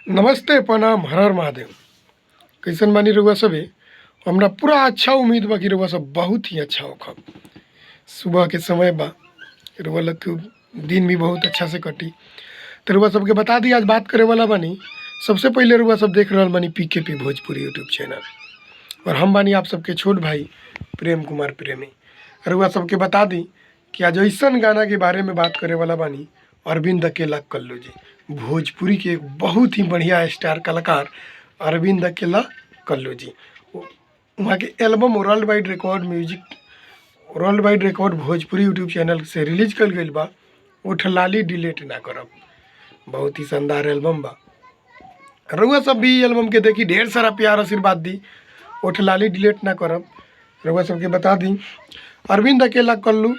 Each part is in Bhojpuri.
नमस्ते प्रणाम हर हर महादेव। कैसन बानी रउआ सबे? हमरा पूरा अच्छा उम्मीद बा कि रउआ सब बहुत ही अच्छा होखब। सुबह के समय बा, रउआ लोग के दिन भी बहुत अच्छा से कटी। तो रउआ सबके बता दी आज बात करे वाला बानी। सबसे पहले रउआ सब देख रहल बानी पीकेपी भोजपुरी यूट्यूब चैनल, और हम बानी आप सबके छोट भाई प्रेम कुमार प्रेमी। रउआ सबके बता दी कि आज ऐसन गाना के बारे में बात करे वाला बानी अरविंद अकेला कल्लू जी, भोजपुरी के एक बहुत ही बढ़िया स्टार कलाकार अरविंद अकेला कल्लू जी। वहाँ के album world wide record Bhojpuri YouTube channel से रिलीज कल गई बा। उठ लाली डिलीट ना करब, बहुत ही शानदार एल्बम बा। रउआ सब भी एल्बम के देखी, ढेर सारा प्यार आशीर्वाद दी। उठ लाली डिलीट ना करब। रउआ सबके बता दी अरविंद अकेला कल्लू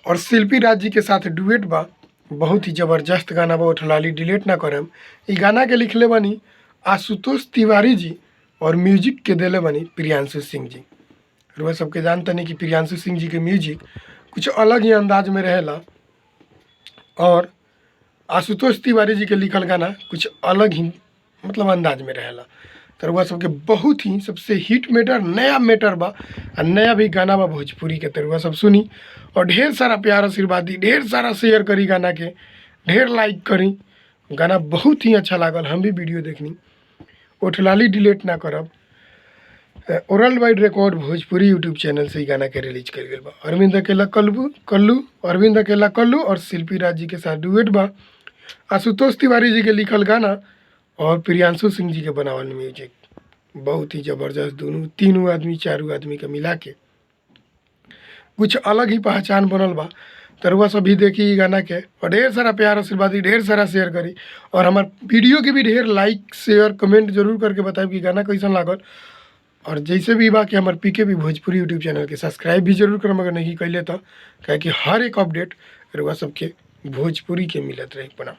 और शिल्पी राज जी के साथ डुएट बा। बहुत ही ज़बरदस्त गाना बा उठ लाली डिलीट ना करम। ई गाना के लिखले बानी आशुतोष तिवारी जी और म्यूजिक के देले बानी प्रियांशु सिंह जी। रउआ सबके जानते नहीं कि प्रियांशु सिंह जी के म्यूजिक कुछ अलग ही अंदाज में रहेला, और आशुतोष तिवारी जी के लिखल गाना कुछ अलग ही मतलब अंदाज में रहेला। तो रउआ सबके बहुत ही सबसे हिट मैटर नया मैटर बा, और नया भी गाना बा भोजपुरी के। तो रउआ सब सुनी और ढेर सारा प्यार आशीर्वाद दी, ढेर सारा शेयर करी गाना के, ढेर लाइक करी। गाना बहुत ही अच्छा लागल, हम भी वीडियो देखनी। उठ लाली डिलीट ना करब world wide record Bhojpuri YouTube channel से ही गाना के रिलीज कर गई बा। अरविंद अकेला अरविंद अकेला कल्लू और शिल्पी राज जी के साथ डुएट बा। आशुतोष तिवारी जी के लिखल गाना और प्रियांशु सिंह जी के बनावल म्यूजिक बहुत ही ज़बरदस्त। दोनों तीनों आदमी चारों आदमी के मिला के कुछ अलग ही पहचान बनल बा। तो रउआ सब भी देखी गाना के, और ढेर सारा प्यार आशीर्वाद दी, ढेर सारा शेयर करी, और हमार वीडियो के भी ढेर लाइक शेयर कमेंट जरूर करके बताएं कि गाना कैसन लागल। और जैसे भी बा कि हमार पीकेपी भोजपुरी यूट्यूब चैनल के सब्सक्राइब भी जरूर करम अगर नहीं कैले तो, क्या कि हर एक अपडेट रउआ सबके भोजपुरी के मिलत रहे। प्रणाम।